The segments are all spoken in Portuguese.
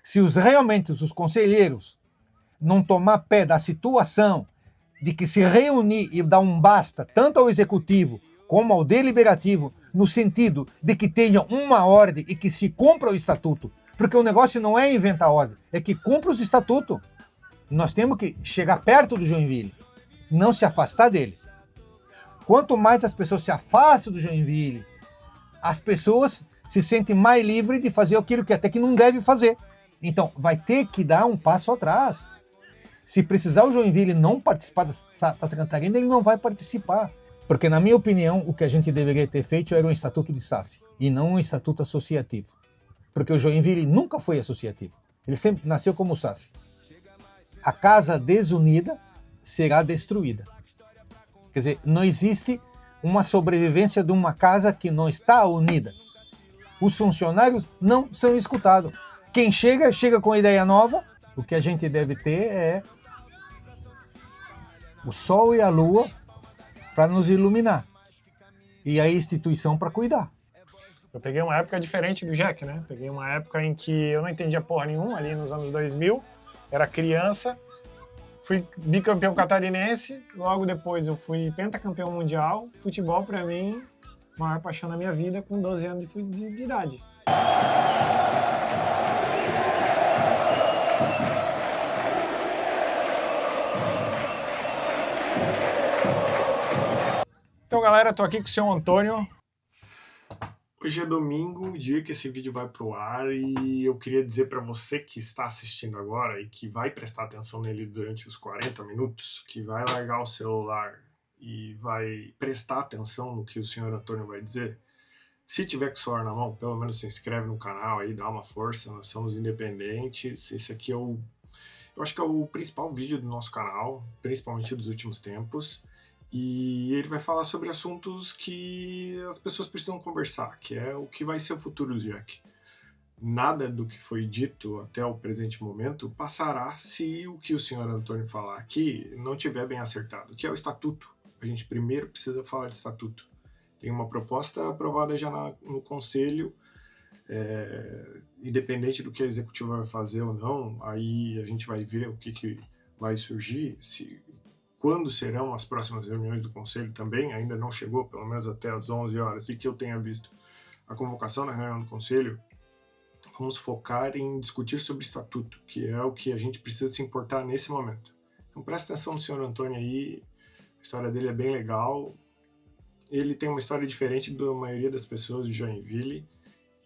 Se realmente os conselheiros não tomar pé da situação de que se reunir e dar um basta, tanto ao executivo como ao deliberativo, no sentido de que tenha uma ordem e que se cumpra o estatuto, porque o negócio não é inventar ordem, é que cumpra os estatutos. Nós temos que chegar perto do Joinville, não se afastar dele. Quanto mais as pessoas se afastam do Joinville, as pessoas se sentem mais livres de fazer aquilo que até que não deve fazer. Então, vai ter que dar um passo atrás. Se precisar o Joinville não participar da Taça Cantarina, ele não vai participar. Porque, na minha opinião, o que a gente deveria ter feito era um estatuto de SAF, e não um estatuto associativo. Porque o Joinville nunca foi associativo. Ele sempre nasceu como SAF. A casa desunida será destruída. Quer dizer, não existe uma sobrevivência de uma casa que não está unida. Os funcionários não são escutados. Quem chega, chega com ideia nova. O que a gente deve ter é o sol e a lua para nos iluminar. E a instituição para cuidar. Eu peguei uma época diferente do Jack, né? Peguei uma época em que eu não entendia porra nenhuma, ali nos anos 2000. Era criança. Fui bicampeão catarinense, logo depois eu fui pentacampeão mundial. Futebol, para mim, a maior paixão da minha vida, com 12 anos de idade. Então, galera, tô aqui com o seu Antônio. Hoje é domingo, o dia que esse vídeo vai pro ar, e eu queria dizer para você que está assistindo agora e que vai prestar atenção nele durante os 40 minutos, que vai largar o celular e vai prestar atenção no que o senhor Antônio vai dizer. Se tiver com o celular na mão, pelo menos se inscreve no canal aí, dá uma força, nós somos independentes. Esse aqui é eu acho que é o principal vídeo do nosso canal, principalmente dos últimos tempos. E ele vai falar sobre assuntos que as pessoas precisam conversar, que é o que vai ser o futuro do Jack. Nada do que foi dito até o presente momento passará se o que o senhor Antônio falar aqui não tiver bem acertado, que é o estatuto. A gente primeiro precisa falar de estatuto. Tem uma proposta aprovada já no Conselho, independente do que a Executiva vai fazer ou não, aí a gente vai ver o que vai surgir, quando serão as próximas reuniões do Conselho também, ainda não chegou, pelo menos até às 11 horas, e que eu tenha visto a convocação na reunião do Conselho. Vamos focar em discutir sobre estatuto, que é o que a gente precisa se importar nesse momento. Então presta atenção no senhor Antônio aí, a história dele é bem legal. Ele tem uma história diferente da maioria das pessoas de Joinville.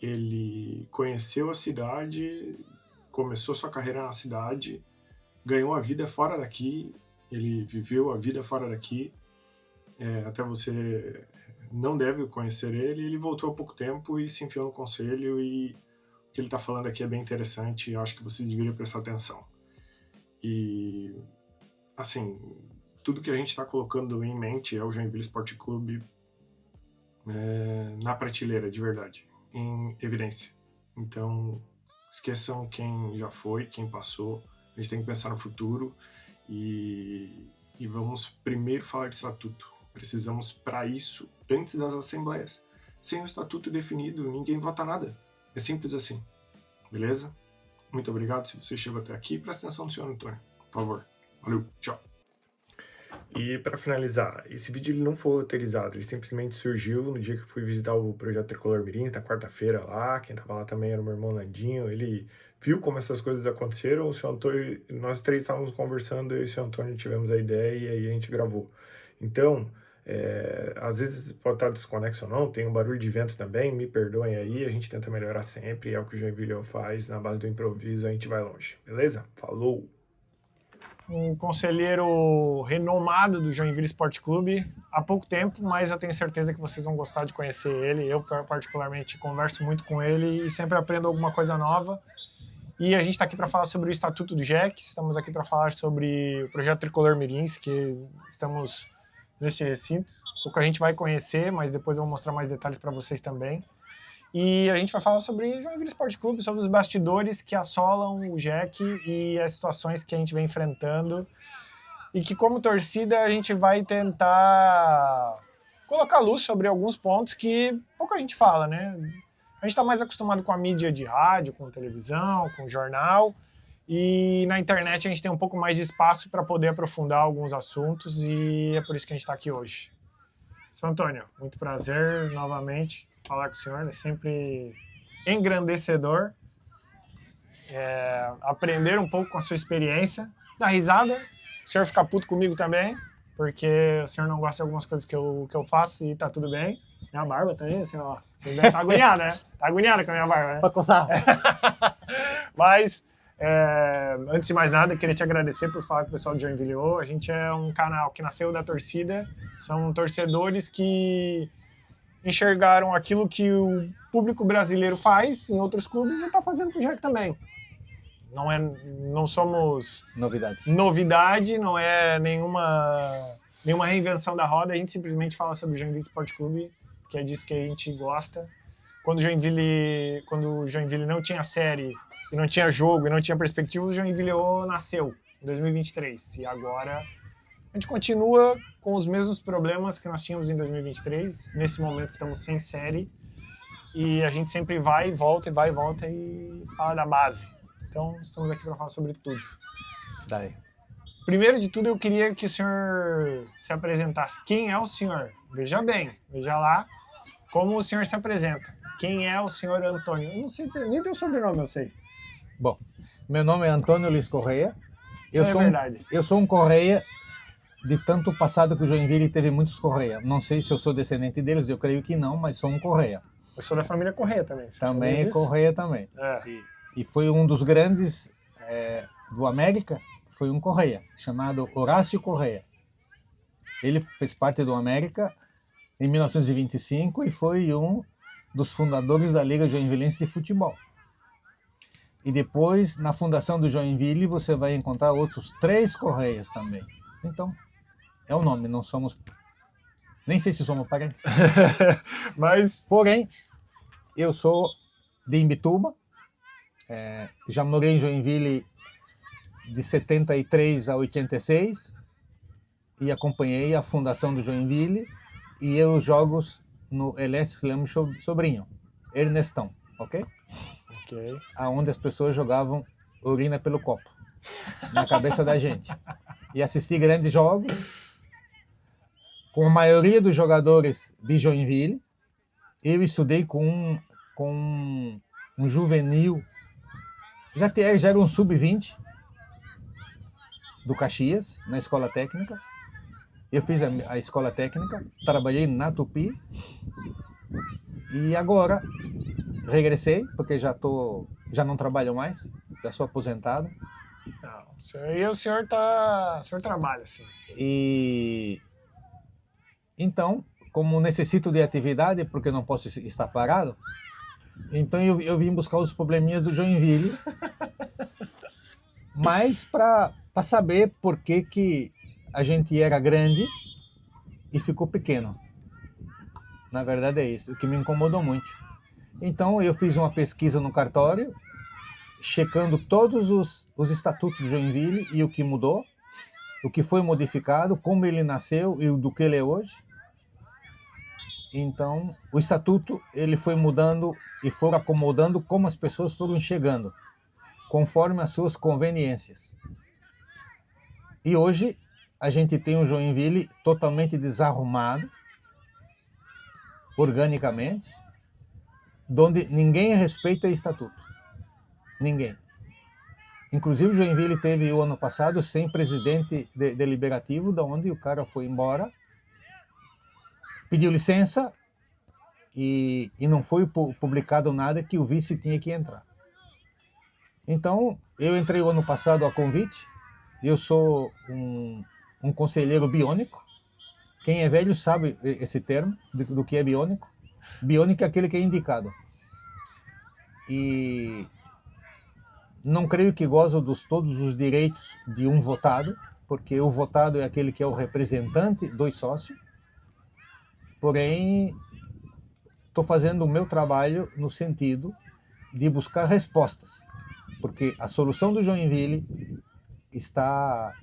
Ele conheceu a cidade, começou sua carreira na cidade, ganhou a vida fora daqui. Ele viveu a vida fora daqui, até você não deve conhecer ele. Ele voltou há pouco tempo e se enfiou no Conselho, e o que ele está falando aqui é bem interessante, e acho que você deveria prestar atenção. E, assim, tudo que a gente está colocando em mente é o Joinville Sport Clube na prateleira, de verdade, em evidência. Então, esqueçam quem já foi, quem passou, a gente tem que pensar no futuro. E vamos primeiro falar de estatuto. Precisamos, para isso, antes das assembleias. Sem o estatuto definido, ninguém vota nada. É simples assim. Beleza? Muito obrigado se você chegou até aqui. Presta atenção no senhor Antônio, por favor. Valeu, tchau. E para finalizar, esse vídeo ele não foi roteirizado, ele simplesmente surgiu no dia que eu fui visitar o Projeto Tricolor Mirins, na quarta-feira lá. Quem tava lá também era o meu irmão Landinho. Ele viu como essas coisas aconteceram. O seu Antônio, nós três estávamos conversando, eu e o seu Antônio tivemos a ideia e aí a gente gravou. Então, às vezes pode estar desconexo ou não, tem um barulho de ventos também, me perdoem aí, a gente tenta melhorar sempre, é o que o Joinville faz, na base do improviso a gente vai longe, beleza? Falou! Um conselheiro renomado do Joinville Sport Clube há pouco tempo, mas eu tenho certeza que vocês vão gostar de conhecer ele. Eu, particularmente, converso muito com ele e sempre aprendo alguma coisa nova. E a gente está aqui para falar sobre o Estatuto do Jack, estamos aqui para falar sobre o Projeto Tricolor Mirins, que estamos neste recinto. Pouco a gente vai conhecer, mas depois eu vou mostrar mais detalhes para vocês também. E a gente vai falar sobre o Joinville Sport Clube, sobre os bastidores que assolam o Jack e as situações que a gente vem enfrentando. E que, como torcida, a gente vai tentar colocar luz sobre alguns pontos que pouca gente fala, né? A gente está mais acostumado com a mídia de rádio, com televisão, com jornal, e na internet a gente tem um pouco mais de espaço para poder aprofundar alguns assuntos, e é por isso que a gente está aqui hoje. Seu Antônio, muito prazer novamente falar com o senhor, é sempre engrandecedor aprender um pouco com a sua experiência, dar risada, o senhor ficar puto comigo também, porque o senhor não gosta de algumas coisas que eu faço e tá tudo bem. Minha barba também, assim, ó, você deve estar agoniado, né? Tá agoniado com a minha barba, né? Para coçar. Mas, antes de mais nada, queria te agradecer por falar com o pessoal de Joinville. A gente é um canal que nasceu da torcida, são torcedores que enxergaram aquilo que o público brasileiro faz em outros clubes e está fazendo pro Jack também. Não somos novidade, não é nenhuma reinvenção da roda, a gente simplesmente fala sobre o Joinville Sport Clube, que é disso que a gente gosta. Quando o Joinville não tinha série, e não tinha jogo, e não tinha perspectiva, o Joinville nasceu em 2023. E agora a gente continua com os mesmos problemas que nós tínhamos em 2023. Nesse momento estamos sem série, e a gente sempre vai e volta e fala da base. Então, estamos aqui para falar sobre tudo. Daí. Primeiro de tudo, eu queria que o senhor se apresentasse. Quem é o senhor? Veja bem, veja lá como o senhor se apresenta. Quem é o senhor Antônio? Eu não sei, nem teu sobrenome eu sei. Bom, meu nome é Antônio Luiz Correia. Verdade. Eu sou um Correia de tanto passado que o Joinville teve muitos Correia. Não sei se eu sou descendente deles, eu creio que não, mas sou um Correia. Eu sou da família Correia também. Também é Correia também. É. E foi um dos grandes do América, foi um Correia, chamado Horácio Correia. Ele fez parte do América em 1925 e foi um dos fundadores da Liga Joinvilense de Futebol. E depois, na fundação do Joinville, você vai encontrar outros 3 Correias também. Então, é o nome, não somos... Nem sei se somos parentes. Mas... Porém, eu sou de Imbituba. Já morei em Joinville de 73 a 86 e acompanhei a fundação do Joinville e os jogos no LS Lemos Sobrinho, Ernestão, ok? Ok. Aonde as pessoas jogavam urina pelo copo, na cabeça da gente. E assisti grandes jogos com a maioria dos jogadores de Joinville. Eu estudei com um juvenil, já era um sub-20 do Caxias, na escola técnica. Eu fiz a escola técnica, trabalhei na Tupi e agora regressei, porque já não trabalho mais, já sou aposentado. Não, o senhor trabalha, assim. E então, como necessito de atividade, porque não posso estar parado, então eu vim buscar os probleminhas do Joinville, mas para saber por que a gente era grande e ficou pequeno. Na verdade é isso, o que me incomodou muito. Então eu fiz uma pesquisa no cartório, checando todos os estatutos do Joinville e o que mudou, o que foi modificado, como ele nasceu e do que ele é hoje. Então, o estatuto ele foi mudando e foram acomodando como as pessoas foram chegando, conforme as suas conveniências. E hoje a gente tem um Joinville totalmente desarrumado, organicamente, onde ninguém respeita o estatuto. Ninguém. Inclusive o Joinville teve o ano passado sem presidente deliberativo, da onde o cara foi embora, pediu licença e não foi publicado nada que o vice tinha que entrar. Então, eu entrei o ano passado a convite, eu sou um conselheiro biônico. Quem é velho sabe esse termo, do que é biônico. Biônico é aquele que é indicado. E não creio que gozo de todos os direitos de um votado, porque o votado é aquele que é o representante dos sócios. Porém, estou fazendo o meu trabalho no sentido de buscar respostas, porque a solução do Joinville está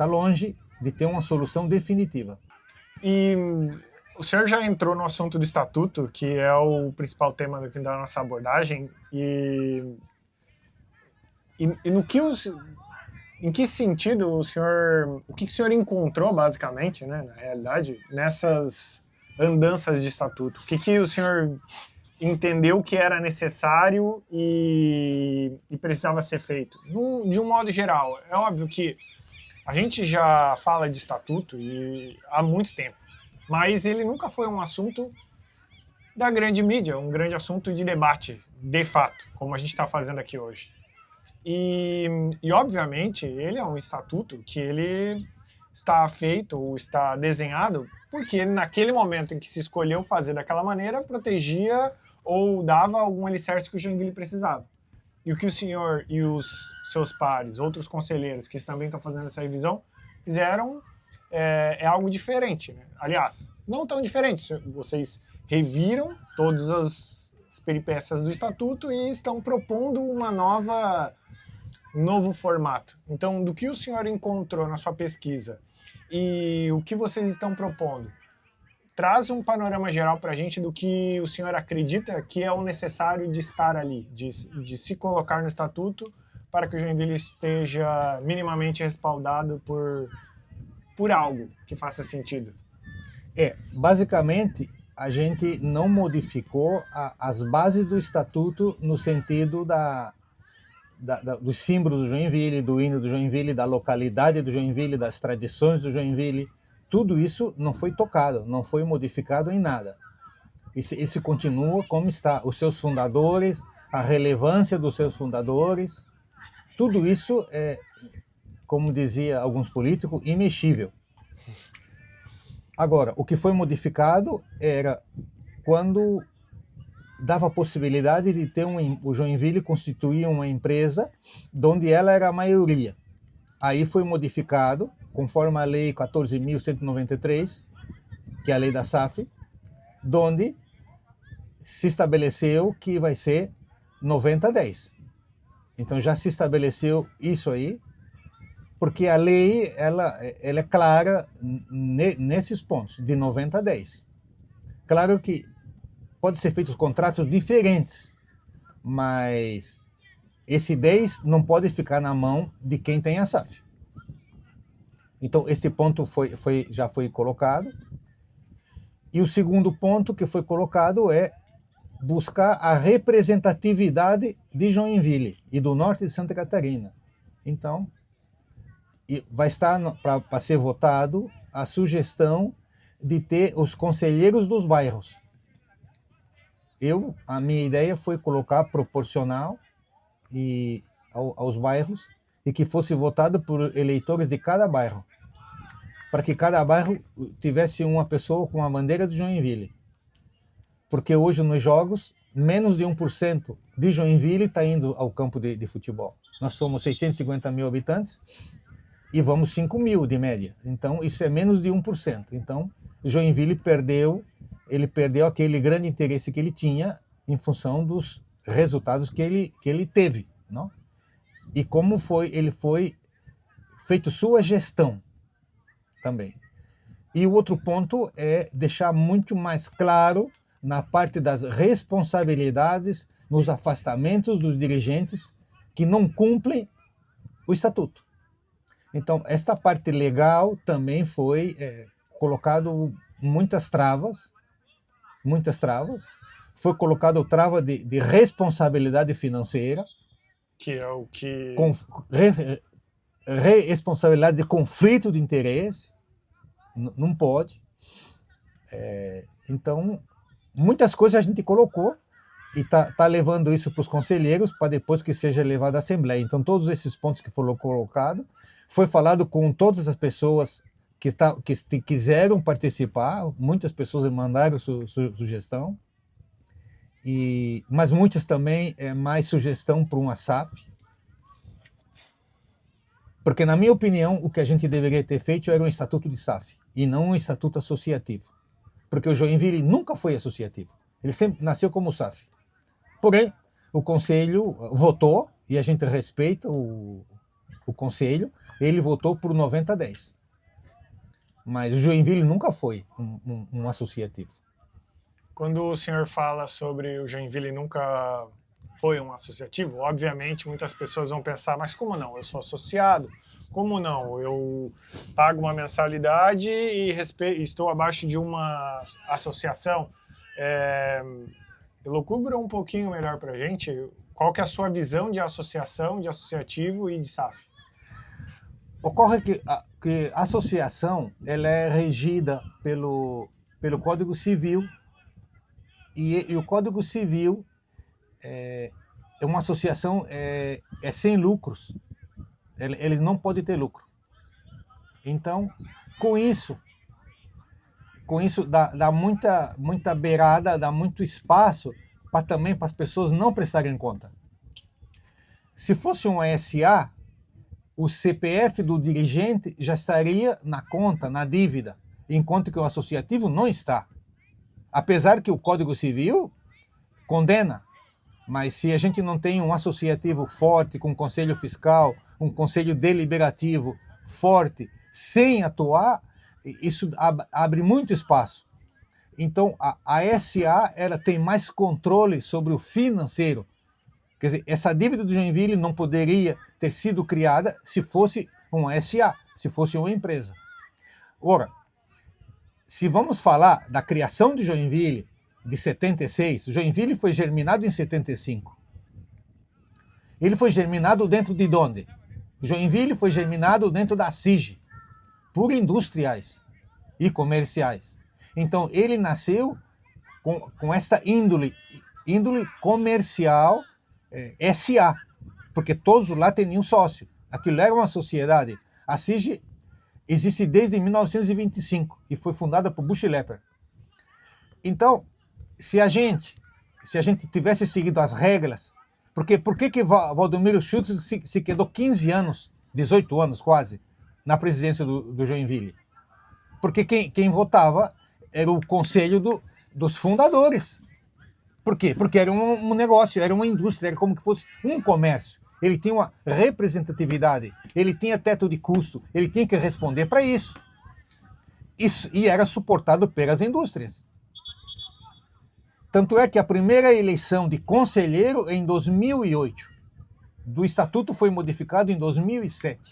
longe de ter uma solução definitiva. E O senhor já entrou no assunto do estatuto, que é o principal tema da nossa abordagem, e no que em que sentido o que o senhor encontrou, basicamente, né, na realidade, nessas andanças de estatuto? O que o senhor entendeu que era necessário e precisava ser feito? De um modo geral, é óbvio que a gente já fala de estatuto há muito tempo, mas ele nunca foi um assunto da grande mídia, um grande assunto de debate, de fato, como a gente está fazendo aqui hoje. E, obviamente, ele é um estatuto que ele está feito ou está desenhado porque naquele momento em que se escolheu fazer daquela maneira, protegia ou dava algum alicerce que o Joinville precisava. E o que o senhor e os seus pares, outros conselheiros que também estão fazendo essa revisão, fizeram é algo diferente, né? Aliás, não tão diferente. Vocês reviram todas as peripécias do estatuto e estão propondo um novo formato. Então, do que o senhor encontrou na sua pesquisa e o que vocês estão propondo, traz um panorama geral para a gente do que o senhor acredita que é o necessário de estar ali, de se colocar no estatuto para que o Joinville esteja minimamente respaldado por algo que faça sentido. Basicamente, a gente não modificou as bases do estatuto no sentido dos símbolos do Joinville, do hino do Joinville, da localidade do Joinville, das tradições do Joinville. Tudo isso não foi tocado, não foi modificado em nada. Isso continua como está. Os seus fundadores, a relevância dos seus fundadores, tudo isso é, como dizia alguns políticos, imexível. Agora, o que foi modificado era quando dava a possibilidade de ter o Joinville constituir uma empresa onde ela era a maioria. Aí foi modificado, conforme a lei 14.193, que é a lei da SAF, onde se estabeleceu que vai ser 90-10. Então já se estabeleceu isso aí, porque a lei ela é clara nesses pontos, de 90-10. Claro que pode ser feitos contratos diferentes, mas esse 10 não pode ficar na mão de quem tem a SAF. Então, este ponto já foi colocado. E o segundo ponto que foi colocado é buscar a representatividade de Joinville e do norte de Santa Catarina. Então, vai estar para ser votado a sugestão de ter os conselheiros dos bairros. A minha ideia foi colocar proporcional aos bairros e que fosse votado por eleitores de cada bairro, para que cada bairro tivesse uma pessoa com a bandeira de Joinville. Porque hoje nos jogos, menos de 1% de Joinville está indo ao campo de futebol. Nós somos 650 mil habitantes e vamos 5 mil de média. Então, isso é menos de 1%. Então, Joinville perdeu aquele grande interesse que ele tinha em função dos resultados que ele teve, não? E como ele foi feito sua gestão também. E o outro ponto é deixar muito mais claro na parte das responsabilidades, nos afastamentos dos dirigentes que não cumprem o estatuto. Então, esta parte legal também foi colocado muitas travas, foi colocado trava de responsabilidade financeira, que é o que... Responsabilidade de conflito de interesse, não pode. Então, muitas coisas a gente colocou e tá levando isso para os conselheiros para depois que seja levado à Assembleia. Então, todos esses pontos que foram colocados, foi falado com todas as pessoas que quiseram participar, muitas pessoas mandaram sugestão, mas muitas também mais sugestão para uma SAF, porque, na minha opinião, o que a gente deveria ter feito era um estatuto de SAF e não um estatuto associativo, porque o Joinville nunca foi associativo, ele sempre nasceu como SAF. Porém, o Conselho votou, e a gente respeita o Conselho, ele votou por 90-10. Mas o Joinville nunca foi um associativo. Quando o senhor fala sobre o Joinville nunca foi um associativo, obviamente muitas pessoas vão pensar, mas como não? Eu sou associado. Como não? Eu pago uma mensalidade e estou abaixo de uma associação. Elocubra um pouquinho melhor para a gente qual que é a sua visão de associação, de associativo e de SAF. Ocorre que a associação ela é regida pelo Código Civil e o Código Civil é uma associação sem lucros. Ele não pode ter lucro. Então, com isso dá muita beirada, dá muito espaço também para as pessoas não prestarem conta. Se fosse um SA, o CPF do dirigente já estaria na conta, na dívida, enquanto que o associativo não está. Apesar que o Código Civil condena, mas se a gente não tem um associativo forte, com um conselho fiscal, um conselho deliberativo forte, sem atuar, isso abre muito espaço. Então, a SA ela tem mais controle sobre o financeiro. Quer dizer, essa dívida do Joinville não poderia ter sido criada se fosse um SA, se fosse uma empresa. Ora, se vamos falar da criação de Joinville, de 76, Joinville foi germinado em 75. Ele foi germinado dentro de onde? Joinville foi germinado dentro da SIG, por industriais e comerciais. Então, ele nasceu com esta índole comercial SA, porque todos lá têm um sócio. Aquilo era uma sociedade. A SIG existe desde 1925 e foi fundada por Buchleper. Então, se a gente tivesse seguido as regras, por que Valdomiro Schultz se quedou 15 anos, 18 anos quase, na presidência do Joinville? Porque quem votava era o conselho dos fundadores. Por quê? Porque era um negócio, era uma indústria, era como que fosse um comércio. Ele tinha uma representatividade, ele tinha teto de custo, ele tinha que responder para isso. E era suportado pelas indústrias. Tanto é que a primeira eleição de conselheiro é em 2008. Do estatuto foi modificado em 2007,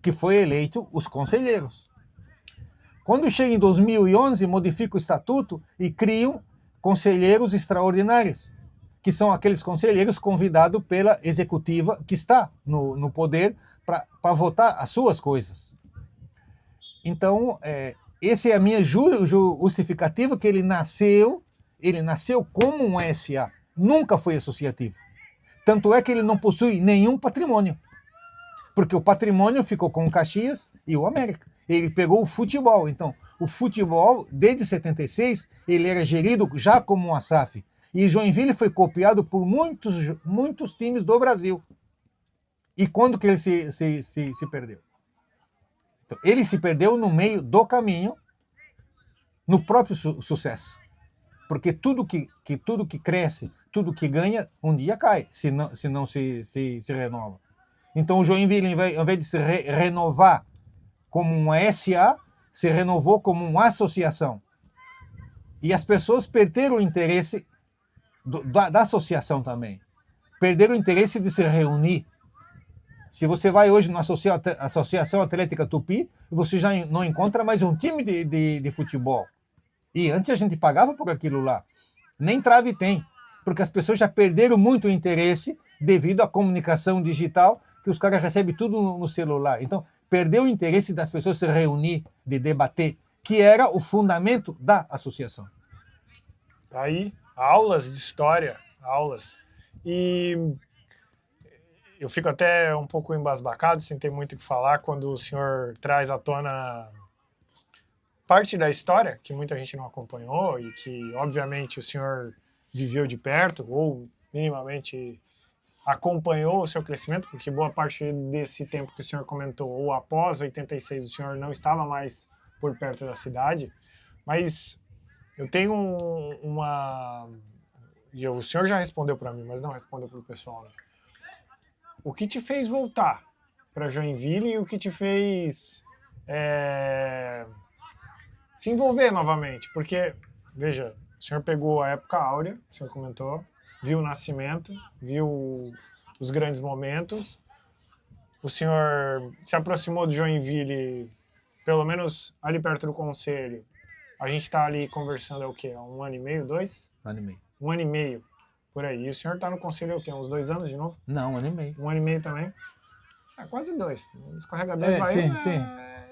que foi eleito os conselheiros. Quando chega em 2011, modifica o estatuto e criam conselheiros extraordinários, que são aqueles conselheiros convidados pela executiva que está no poder para votar as suas coisas. Então, essa é a minha justificativa, que ele nasceu como um SA, nunca foi associativo. Tanto é que ele não possui nenhum patrimônio, porque o patrimônio ficou com o Caxias e o América. Ele pegou o futebol. Então, o futebol, desde 76, ele era gerido já como uma SAF. E Joinville foi copiado por muitos times do Brasil. E quando que ele se perdeu? Então, ele se perdeu no meio do caminho, no próprio sucesso. Porque tudo que cresce, tudo que ganha, um dia cai, se não se renova. Então, o Joinville, ao invés de se renovar como uma SA, se renovou como uma associação. E as pessoas perderam o interesse da associação também. Perderam o interesse de se reunir. Se você vai hoje na Associação Atlética Tupi, você já não encontra mais um time de futebol. E antes a gente pagava por aquilo lá. Nem trave tem, porque as pessoas já perderam muito o interesse devido à comunicação digital, que os caras recebem tudo no celular. Então, perdeu o interesse das pessoas se reunir, de debater, que era o fundamento da associação. Tá aí, aulas de história, aulas. E eu fico até um pouco embasbacado, sem ter muito o que falar, quando o senhor traz à tona parte da história, que muita gente não acompanhou e que, obviamente, o senhor viveu de perto, ou minimamente acompanhou o seu crescimento, porque boa parte desse tempo que o senhor comentou, ou após 86, o senhor não estava mais por perto da cidade, mas eu tenho e o senhor já respondeu para mim, mas não respondeu para o pessoal, né? O que te fez voltar para Joinville e o que te fez se envolver novamente, porque, veja, o senhor pegou a época áurea, o senhor comentou, viu o nascimento, viu os grandes momentos, o senhor se aproximou do Joinville, pelo menos ali perto do Conselho. A gente está ali conversando há o quê? Há 1 ano e meio, 2? 1 ano e meio. 1 ano e meio, por aí. E o senhor está no Conselho há o quê? Uns 2 anos de novo? Não, 1 ano e meio. 1 ano e meio também? Quase 2. Escorregadores vai sim, um, sim.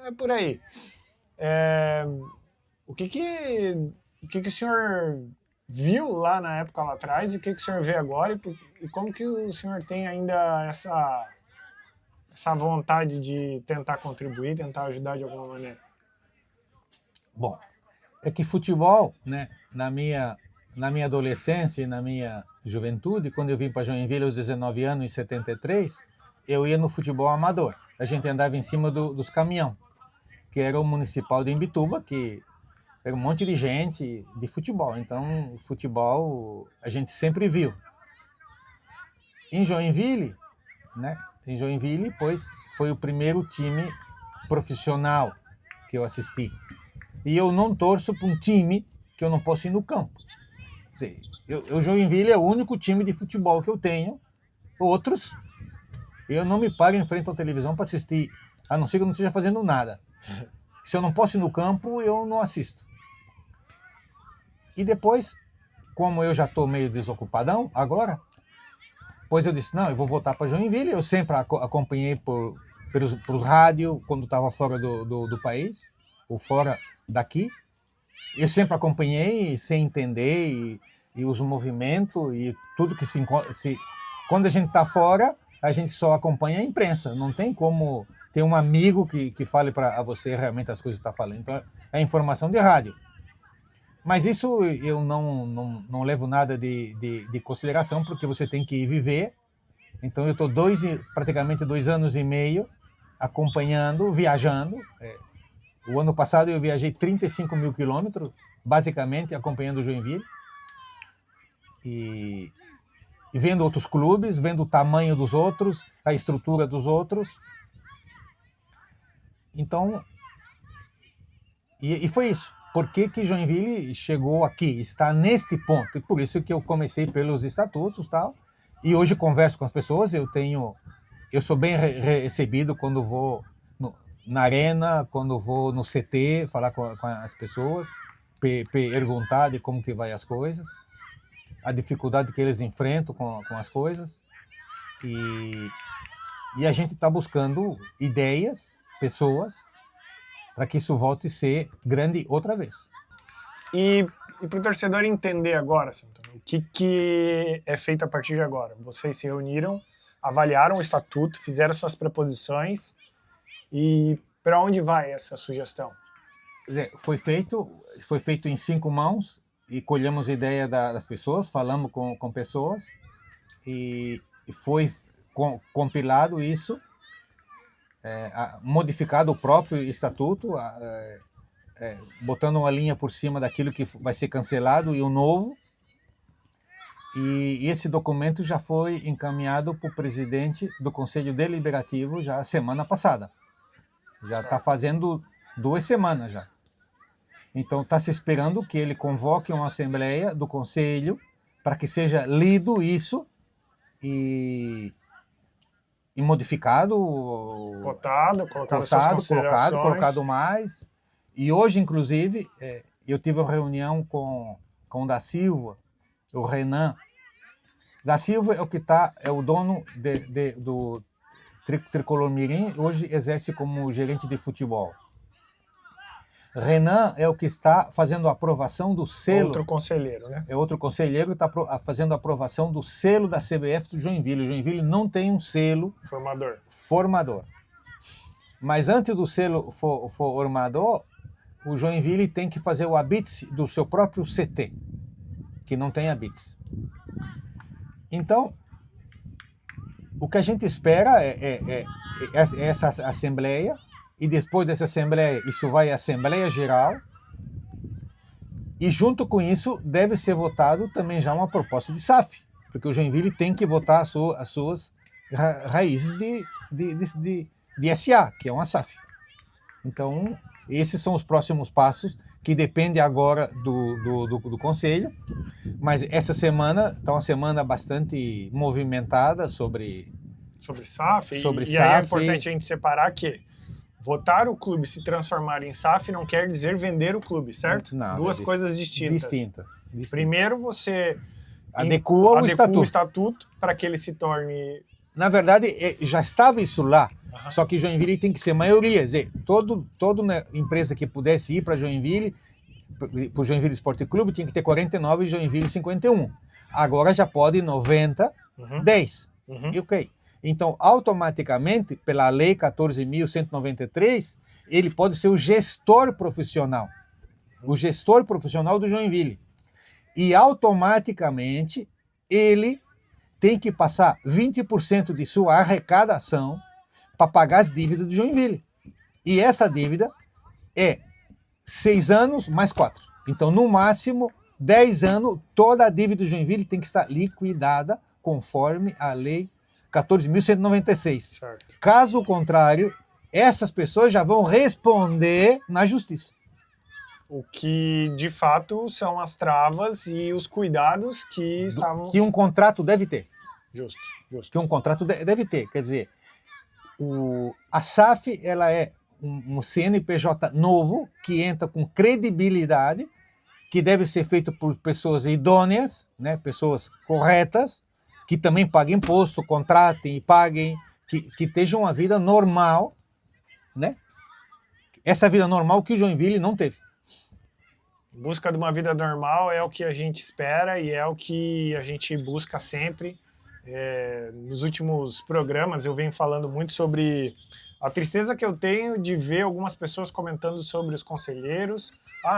É por aí. O que o senhor viu lá na época lá atrás e o que o senhor vê agora e como que o senhor tem ainda essa vontade de tentar contribuir, tentar ajudar de alguma maneira? Bom, é que futebol, né, na minha adolescência e na minha juventude, quando eu vim para Joinville aos 19 anos, em 73, eu ia no futebol amador. A gente andava em cima dos caminhão, que era o municipal de Imbituba, que era um monte de gente de futebol. Então, o futebol a gente sempre viu. Em Joinville, né? Em Joinville, pois, foi o primeiro time profissional que eu assisti. E eu não torço para um time que eu não posso ir no campo. Quer dizer, Joinville é o único time de futebol que eu tenho. Outros, eu não me paro em frente à televisão para assistir, a não ser que eu não esteja fazendo nada. Se eu não posso ir no campo, eu não assisto. E depois, como eu já estou meio desocupadão agora, pois eu disse, não, eu vou voltar para Joinville. Eu sempre acompanhei pelos rádios, quando estava fora do país, ou fora daqui. Eu sempre acompanhei sem entender e os movimentos e tudo que quando a gente está fora, a gente só acompanha a imprensa. Não tem como ter um amigo que fale para você realmente as coisas que está falando. Então, é informação de rádio. Mas isso eu não levo nada de consideração, porque você tem que ir viver. Então, eu estou praticamente 2 anos e meio acompanhando, viajando. O ano passado eu viajei 35 mil quilômetros, basicamente acompanhando o Joinville. E vendo outros clubes, vendo o tamanho dos outros, a estrutura dos outros. Então, e foi isso. Por que Joinville chegou aqui, está neste ponto? E por isso que eu comecei pelos estatutos e tal. E hoje converso com as pessoas, eu sou bem recebido quando vou na arena, quando vou no CT, falar com as pessoas, perguntar de como que vai as coisas, a dificuldade que eles enfrentam com as coisas. E a gente está buscando ideias, pessoas, para que isso volte a ser grande outra vez. E para o torcedor entender agora, seu Antônio, o que é feito a partir de agora? Vocês se reuniram, avaliaram o estatuto, fizeram suas proposições e para onde vai essa sugestão? Foi feito em 5 mãos e colhemos a ideia das pessoas, falamos com pessoas e foi compilado isso, modificado o próprio estatuto, botando uma linha por cima daquilo que vai ser cancelado e o novo. E esse documento já foi encaminhado para o presidente do Conselho Deliberativo já semana passada. Já está fazendo 2 semanas já. Então está se esperando que ele convoque uma assembleia do Conselho para que seja lido isso e modificado, votado, colocado mais. E hoje, inclusive, eu tive uma reunião com o da Silva, o Renan. Da Silva é o dono do Tricolor Mirim, hoje exerce como gerente de futebol. Renan é o que está fazendo a aprovação do selo. Outro conselheiro, né? É outro conselheiro que está fazendo a aprovação do selo da CBF do Joinville. O Joinville não tem um selo formador. Mas antes do selo formador, o Joinville tem que fazer o ABITS do seu próprio CT, que não tem ABITS. Então, o que a gente espera é essa assembleia. E depois dessa assembleia, isso vai à Assembleia Geral. E junto com isso, deve ser votado também já uma proposta de SAF. Porque o Joinville tem que votar as suas raízes de SA, que é uma SAF. Então, esses são os próximos passos, que depende agora do Conselho, mas essa semana está uma semana bastante movimentada sobre SAF. Sobre e aí é SAF. importante a gente separar que votar o clube se transformar em SAF não quer dizer vender o clube, certo? Não, Duas coisas distintas. Distintas. Primeiro você adequa o estatuto para que ele se torne... Na verdade, já estava isso lá, Aham. só que Joinville tem que ser maioria. Quer dizer, toda empresa que pudesse ir para Joinville, para o Joinville Esporte Clube, tinha que ter 49 e Joinville 51. Agora já pode 90, 10. E ok. Então, automaticamente, pela Lei 14.193, ele pode ser o gestor profissional do Joinville. E automaticamente ele tem que passar 20% de sua arrecadação para pagar as dívidas do Joinville. E essa dívida é 6 anos mais 4. Então, no máximo, 10 anos, toda a dívida do Joinville tem que estar liquidada conforme a Lei 14.196. Certo. Caso contrário, essas pessoas já vão responder na justiça. O que, de fato, são as travas e os cuidados que estavam... Que um contrato deve ter. Justo. Que um contrato deve ter. Quer dizer, a SAF ela é um CNPJ novo que entra com credibilidade, que deve ser feito por pessoas idôneas, né, pessoas corretas, que também paguem imposto, contratem e paguem, que tenham uma vida normal, né? Essa vida normal que o Joinville não teve. Busca de uma vida normal é o que a gente espera e é o que a gente busca sempre. Nos últimos programas eu venho falando muito sobre a tristeza que eu tenho de ver algumas pessoas comentando sobre os conselheiros.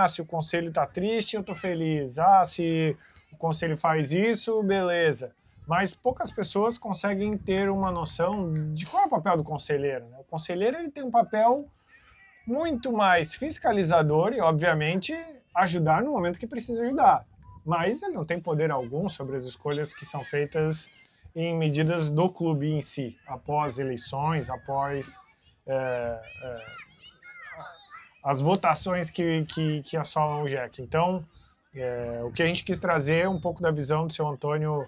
Se o conselho está triste, eu estou feliz. Se o conselho faz isso, beleza. Mas poucas pessoas conseguem ter uma noção de qual é o papel do conselheiro, né? O conselheiro ele tem um papel muito mais fiscalizador e, obviamente, ajudar no momento que precisa ajudar. Mas ele não tem poder algum sobre as escolhas que são feitas em medidas do clube em si, após eleições, após as votações que assolam o JEC. Então, o que a gente quis trazer é um pouco da visão do seu Antônio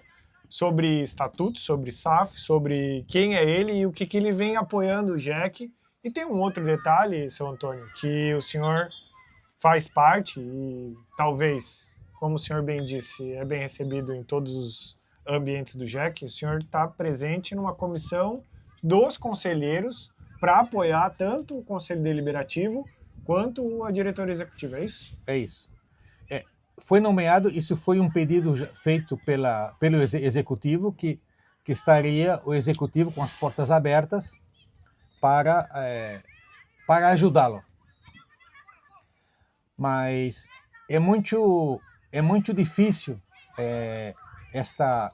sobre estatutos, sobre SAF, sobre quem é ele e o que ele vem apoiando o JEC. E tem um outro detalhe, seu Antônio, que o senhor faz parte e talvez, como o senhor bem disse, é bem recebido em todos os ambientes do JEC. O senhor está presente numa comissão dos conselheiros para apoiar tanto o Conselho Deliberativo quanto a diretoria executiva, é isso? É isso. Foi nomeado, isso foi um pedido feito pelo executivo, que estaria o executivo com as portas abertas para ajudá-lo. Mas é muito difícil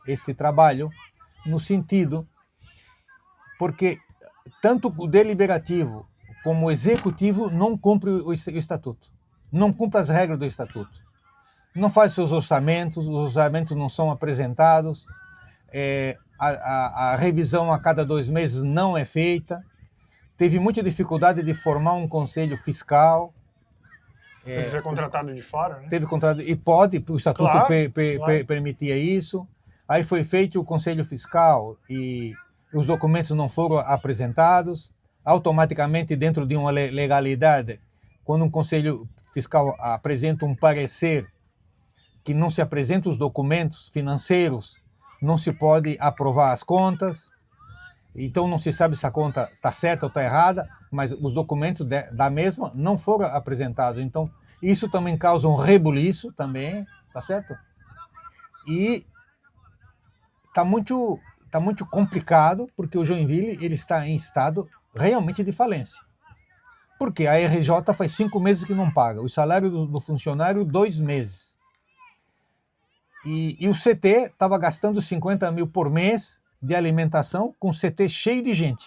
este trabalho, no sentido, porque tanto o deliberativo como o executivo não cumpre o estatuto, não cumpre as regras do estatuto. Não faz seus orçamentos, os orçamentos não são apresentados, a revisão a cada 2 meses não é feita, teve muita dificuldade de formar um conselho fiscal. Deve ser contratado de fora, né? Teve contrato, e pode, o estatuto Claro. permitia isso. Aí foi feito o conselho fiscal e os documentos não foram apresentados. Automaticamente, dentro de uma legalidade, quando um conselho fiscal apresenta um parecer que não se apresentam os documentos financeiros, não se pode aprovar as contas. Então não se sabe se a conta está certa ou está errada, mas os documentos da mesma não foram apresentados. Então isso também causa um rebuliço também, tá certo? E tá muito complicado, porque o Joinville ele está em estado realmente de falência. Porque a RJ faz 5 meses que não paga, o salário do funcionário 2 meses. E o CT estava gastando 50 mil por mês de alimentação, com CT cheio de gente,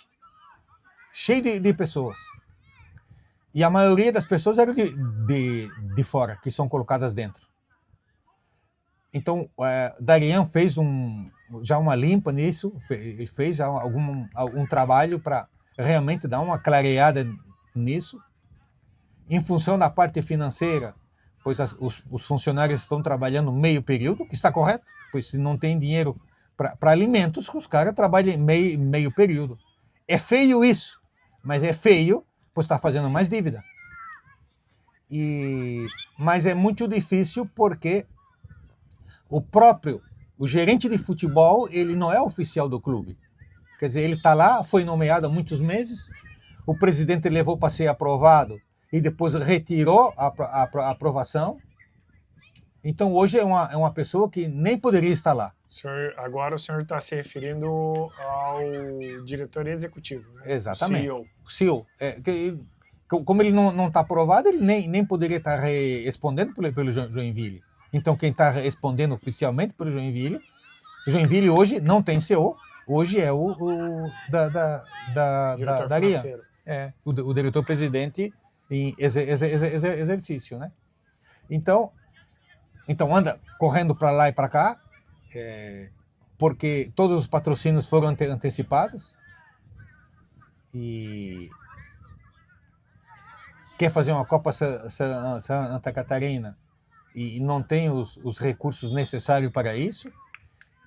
cheio de pessoas. E a maioria das pessoas eram de fora, que são colocadas dentro. Então, Darian fez já uma limpa nisso, ele fez já algum trabalho para realmente dar uma clareada nisso. em função da parte financeira, pois os funcionários estão trabalhando meio período, que está correto, pois se não tem dinheiro para alimentos, os caras trabalham meio período. É feio isso, mas é feio, pois está fazendo mais dívida. Mas é muito difícil porque o gerente de futebol, ele não é oficial do clube. Quer dizer, ele está lá, foi nomeado há muitos meses, o presidente levou para ser aprovado e depois retirou a aprovação. Então, hoje é uma pessoa que nem poderia estar lá. Agora o senhor está se referindo ao diretor executivo, né? Exatamente. CEO. CEO. Como ele não está aprovado, ele nem poderia estar respondendo pelo Joinville. Então, quem está respondendo oficialmente pelo Joinville hoje não tem CEO, hoje é o Diretor da RIA. financeiro. O diretor-presidente em exercício, né? Então anda correndo para lá e para cá, porque todos os patrocínios foram antecipados e quer fazer uma Copa Santa Catarina e não tem os recursos necessários para isso.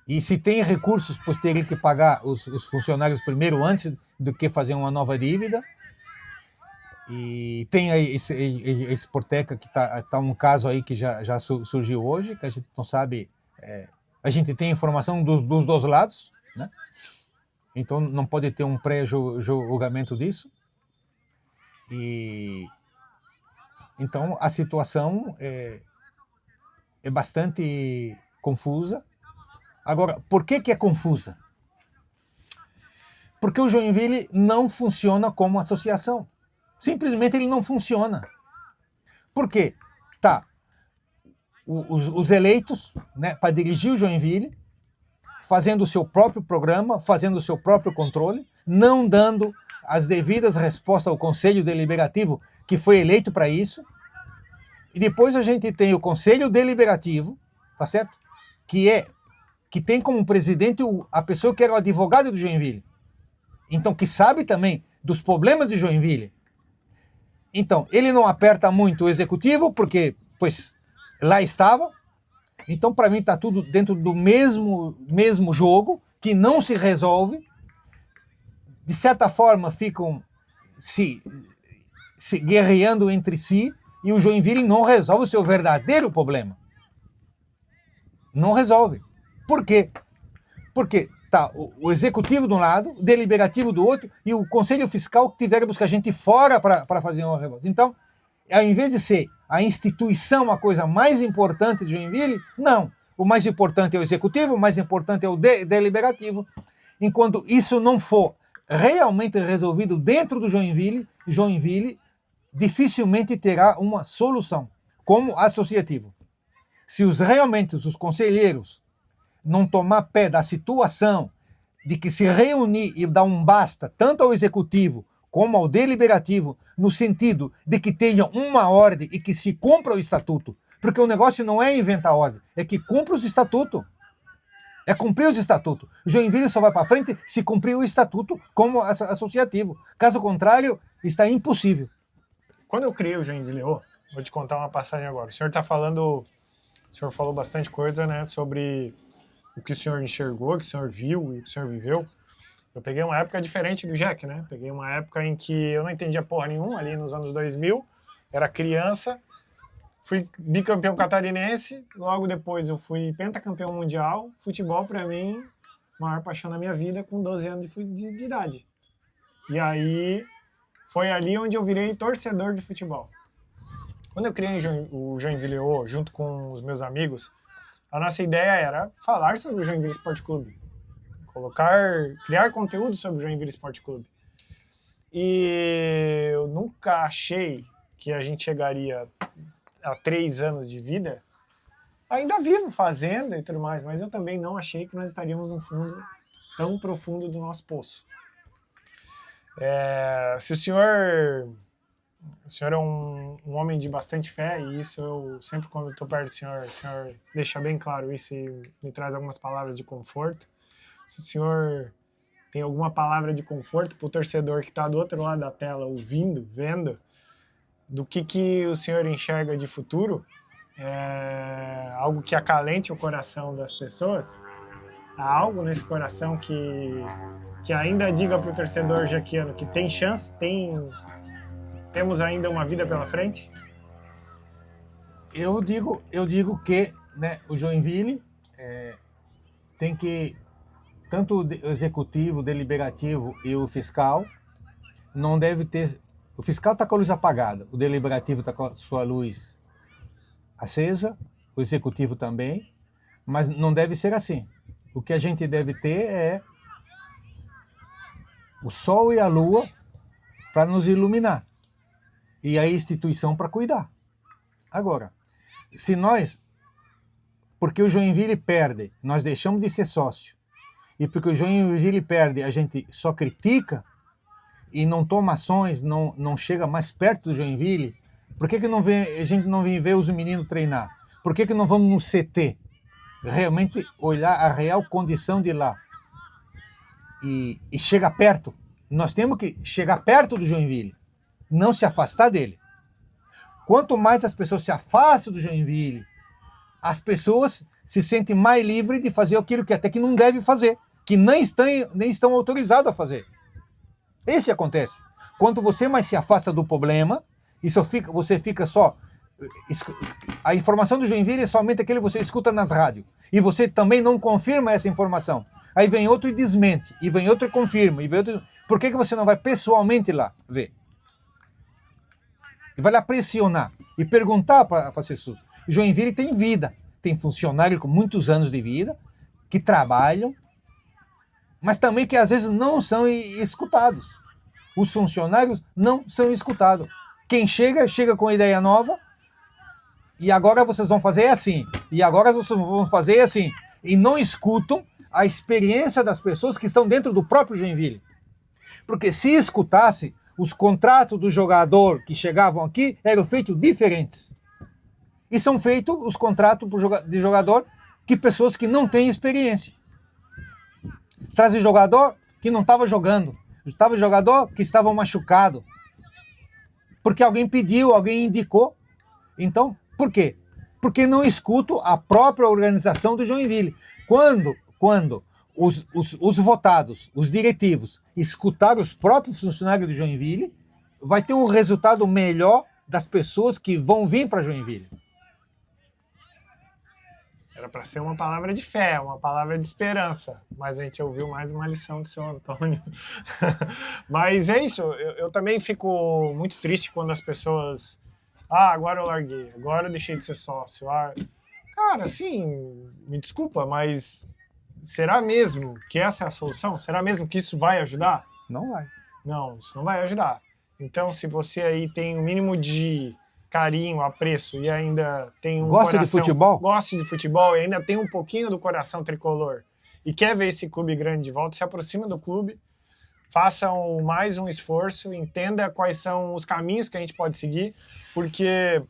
E se tem recursos, pois teria que pagar os funcionários primeiro antes do que fazer uma nova dívida. E tem aí esse Sporteca, que tá um caso aí que já surgiu hoje, que a gente não sabe. A gente tem informação dos dois lados, né? Então não pode ter um pré-julgamento disso. Então a situação é bastante confusa. Agora, por que é confusa? Porque o Joinville não funciona como associação. Simplesmente ele não funciona. Por quê? Os eleitos, né, para dirigir o Joinville, fazendo o seu próprio programa, fazendo o seu próprio controle, não dando as devidas respostas ao Conselho Deliberativo, que foi eleito para isso. E depois a gente tem o Conselho Deliberativo, tá certo? Que tem como presidente a pessoa que era o advogado do Joinville. Então, que sabe também dos problemas de Joinville. Então, ele não aperta muito o executivo, porque, pois, lá estava. Então, para mim, está tudo dentro do mesmo jogo, que não se resolve. De certa forma, ficam se guerreando entre si, e o Joinville não resolve o seu verdadeiro problema. Não resolve. Por quê? Porque tá o executivo de um lado, o deliberativo do outro, e o conselho fiscal que tiveram que buscar gente fora para fazer uma revolta. Então, ao invés de ser a instituição a coisa mais importante de Joinville, não. O mais importante é o executivo, o mais importante é o deliberativo. Enquanto isso não for realmente resolvido dentro do Joinville dificilmente terá uma solução, como associativo. Se realmente os conselheiros não tomar pé da situação de que se reunir e dar um basta, tanto ao executivo como ao deliberativo, no sentido de que tenha uma ordem e que se cumpra o estatuto. Porque o negócio não é inventar ordem, é que cumpra os estatutos. É cumprir os estatutos. Joinville só vai para frente se cumprir o estatuto como associativo. Caso contrário, está impossível. Quando eu criei o Joinville, vou te contar uma passagem agora. O senhor falou bastante coisa, né, sobre o que o senhor enxergou, o que o senhor viu e o que o senhor viveu. Eu peguei uma época diferente do Jack, né? Peguei uma época em que eu não entendia porra nenhuma, ali nos anos 2000, era criança, fui bicampeão catarinense, logo depois eu fui pentacampeão mundial. Futebol, para mim, a maior paixão da minha vida, com 12 anos de idade. E aí, foi ali onde eu virei torcedor de futebol. Quando eu criei o Joinville junto com os meus amigos, a nossa ideia era falar sobre o Joinville Sport Clube, criar conteúdo sobre o Joinville Sport Clube. E eu nunca achei que a gente chegaria a 3 anos de vida, ainda vivo fazendo e tudo mais, mas eu também não achei que nós estaríamos no fundo tão profundo do nosso poço. Se o senhor é um homem de bastante fé, e isso eu sempre, quando estou perto do senhor deixa bem claro isso e me traz algumas palavras de conforto. Se o senhor tem alguma palavra de conforto para o torcedor que está do outro lado da tela, ouvindo, vendo, do que o senhor enxerga de futuro, algo que acalente o coração das pessoas, há algo nesse coração que ainda diga para o torcedor jaquiano que tem chance, temos ainda uma vida pela frente? Eu digo que, né, o Joinville tem que, tanto o executivo, o deliberativo e o fiscal, não deve ter... O fiscal está com a luz apagada, o deliberativo está com a sua luz acesa, o executivo também, mas não deve ser assim. O que a gente deve ter é o sol e a lua para nos iluminar e a instituição para cuidar. Agora, se nós, porque o Joinville perde, nós deixamos de ser sócio, e porque o Joinville perde, a gente só critica e não toma ações, não chega mais perto do Joinville, por que a gente não vem ver os meninos treinar? Por que não vamos no CT? Realmente olhar a real condição de lá e chegar perto. Nós temos que chegar perto do Joinville, não se afastar dele. Quanto mais as pessoas se afastam do Joinville, as pessoas se sentem mais livres de fazer aquilo que até que não devem fazer, que nem estão autorizados a fazer. Esse acontece. Quanto você mais se afasta do problema, você fica só... A informação do Joinville é somente aquele que você escuta nas rádios. E você também não confirma essa informação. Aí vem outro e desmente. E vem outro e confirma. E vem outro... Por que você não vai pessoalmente lá ver? E vai lá pressionar. E perguntar para as pessoas. Joinville tem vida. Tem funcionários com muitos anos de vida, que trabalham, mas também que às vezes não são escutados. Os funcionários não são escutados. Quem chega com ideia nova, e agora vocês vão fazer assim, e agora vocês vão fazer assim, e não escutam a experiência das pessoas que estão dentro do próprio Joinville. Porque se escutasse, os contratos do jogador que chegavam aqui eram feitos diferentes. E são feitos os contratos de jogador que pessoas que não têm experiência. Trazem jogador que não estava jogando. Estava jogador que estava machucado. Porque alguém pediu, alguém indicou. Então, por quê? Porque não escuto a própria organização do Joinville. Quando os votados, os diretivos, escutar os próprios funcionários do Joinville, vai ter um resultado melhor das pessoas que vão vir para Joinville. Era para ser uma palavra de fé, uma palavra de esperança, mas a gente ouviu mais uma lição do seu Antônio. Mas é isso, eu também fico muito triste quando as pessoas... agora eu larguei, agora eu deixei de ser sócio. Cara, assim, me desculpa, mas será mesmo que essa é a solução? Será mesmo que isso vai ajudar? Não vai. Não, isso não vai ajudar. Então, se você aí tem o mínimo de carinho, apreço e ainda tem um gosta de futebol? Gosta de futebol e ainda tem um pouquinho do coração tricolor e quer ver esse clube grande de volta, se aproxima do clube, faça mais um esforço, entenda quais são os caminhos que a gente pode seguir, porque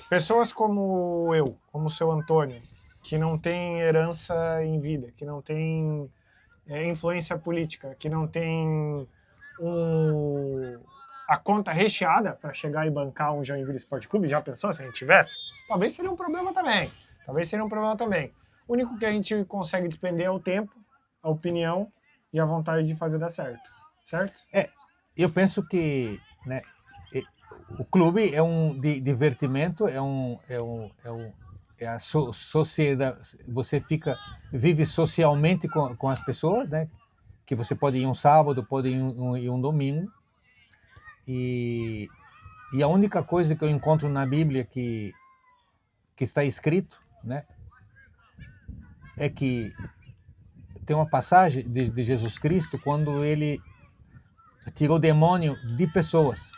pessoas como eu, como o seu Antônio, que não tem herança em vida, que não tem influência política, que não tem a conta recheada para chegar e bancar um Joinville Esporte Clube, já pensou se a gente tivesse? Talvez seria um problema também. O único que a gente consegue despender é o tempo, a opinião e a vontade de fazer dar certo. Certo? Eu penso que, né, o clube é um divertimento, é a sociedade, você vive socialmente com as pessoas, né? Que você pode ir um sábado, pode ir um domingo. E a única coisa que eu encontro na Bíblia que está escrito, né, é que tem uma passagem de Jesus Cristo quando ele tirou demônio de pessoas.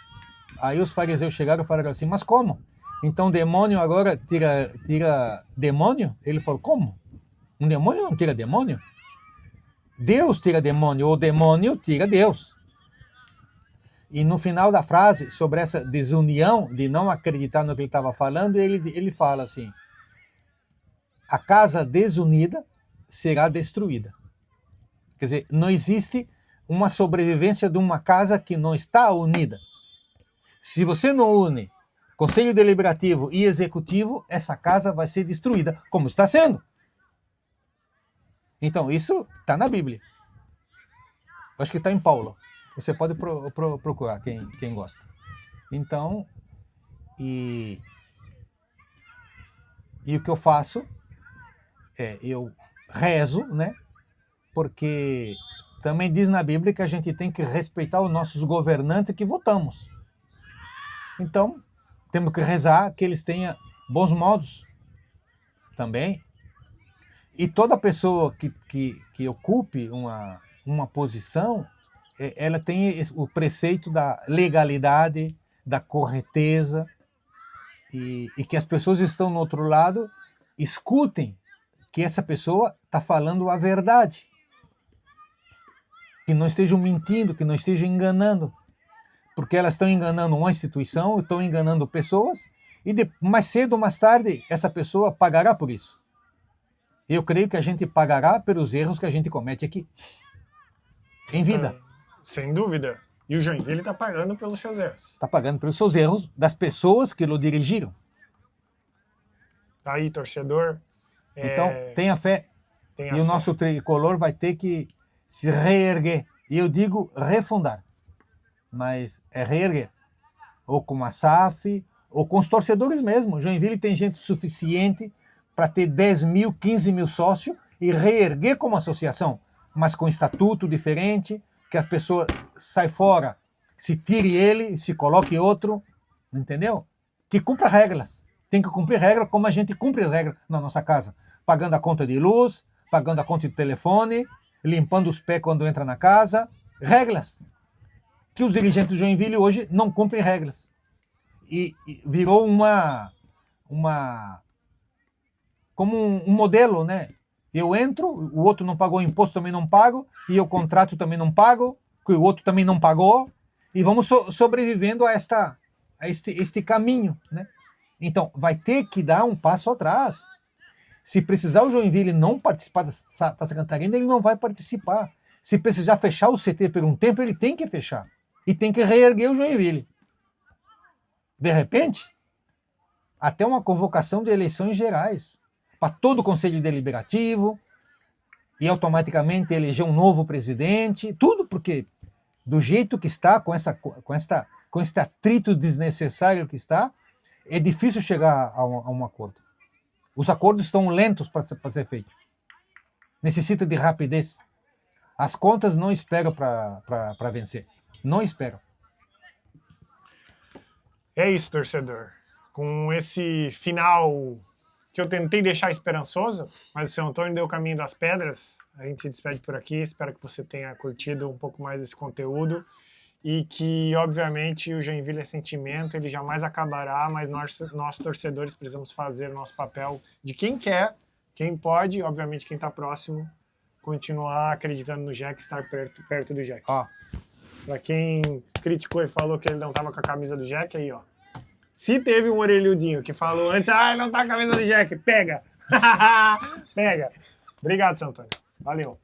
Aí os fariseus chegaram e falaram assim, mas como? Então demônio agora tira demônio? Ele falou, como? Um demônio não tira demônio? Deus tira demônio, ou demônio tira Deus. E no final da frase, sobre essa desunião de não acreditar no que ele estava falando, ele fala assim, a casa desunida será destruída. Quer dizer, não existe uma sobrevivência de uma casa que não está unida. Se você não une Conselho Deliberativo e Executivo, essa casa vai ser destruída, como está sendo. Então, isso está na Bíblia. Acho que está em Paulo. Você pode procurar, quem gosta. Então, e o que eu faço eu rezo, né? Porque também diz na Bíblia que a gente tem que respeitar os nossos governantes que votamos. Então, temos que rezar que eles tenham bons modos também. E toda pessoa que ocupe uma posição, ela tem o preceito da legalidade, da correteza, e que as pessoas que estão no outro lado escutem que essa pessoa está falando a verdade. Que não estejam mentindo, que não estejam enganando. Porque elas estão enganando uma instituição, estão enganando pessoas, e mais cedo ou mais tarde essa pessoa pagará por isso. Eu creio que a gente pagará pelos erros que a gente comete aqui. Em vida. Sem dúvida. E o Joinville está pagando pelos seus erros. Está pagando pelos seus erros das pessoas que o dirigiram. Tá aí, torcedor. Então, tenha fé. O nosso tricolor vai ter que se reerguer. E eu digo refundar. Mas é reerguer. Ou com a SAF, ou com os torcedores mesmo. Joinville tem gente suficiente para ter 10 mil, 15 mil sócios e reerguer como associação, mas com estatuto diferente, que as pessoas saem fora, se tire ele, se coloque outro, entendeu? Que cumpra regras. Tem que cumprir regras como a gente cumpre as regras na nossa casa. Pagando a conta de luz, pagando a conta de telefone, limpando os pés quando entra na casa. Regras. Que os dirigentes do Joinville hoje não cumprem regras. E virou como um modelo, né? Eu entro, o outro não pagou imposto, também não pago, e eu contrato também não pago, que o outro também não pagou, e vamos sobrevivendo a este caminho, né? Então, vai ter que dar um passo atrás. Se precisar o Joinville não participar da Taça Cantarina, ele não vai participar. Se precisar fechar o CT por um tempo, ele tem que fechar. E tem que reerguer o Joinville. De repente, até uma convocação de eleições gerais para todo o Conselho Deliberativo e automaticamente eleger um novo presidente, tudo porque do jeito que está, com esse atrito desnecessário que está, é difícil chegar a um acordo. Os acordos estão lentos para ser feitos. Necessita de rapidez. As contas não esperam para vencer. Não esperam. É isso, torcedor. Com esse final que eu tentei deixar esperançoso, mas o seu Antônio deu o caminho das pedras, a gente se despede por aqui. Espero que você tenha curtido um pouco mais desse conteúdo e que, obviamente, o Joinville é sentimento, ele jamais acabará, mas nós torcedores precisamos fazer o nosso papel de quem quer, quem pode, obviamente quem está próximo, continuar acreditando no Jack, estar perto do Jack. Para quem criticou e falou que ele não estava com a camisa do Jack, aí, ó. Se teve um orelhudinho que falou antes, ele não tá com a camisa do Jack, pega! Pega! Obrigado, seu Antônio. Valeu.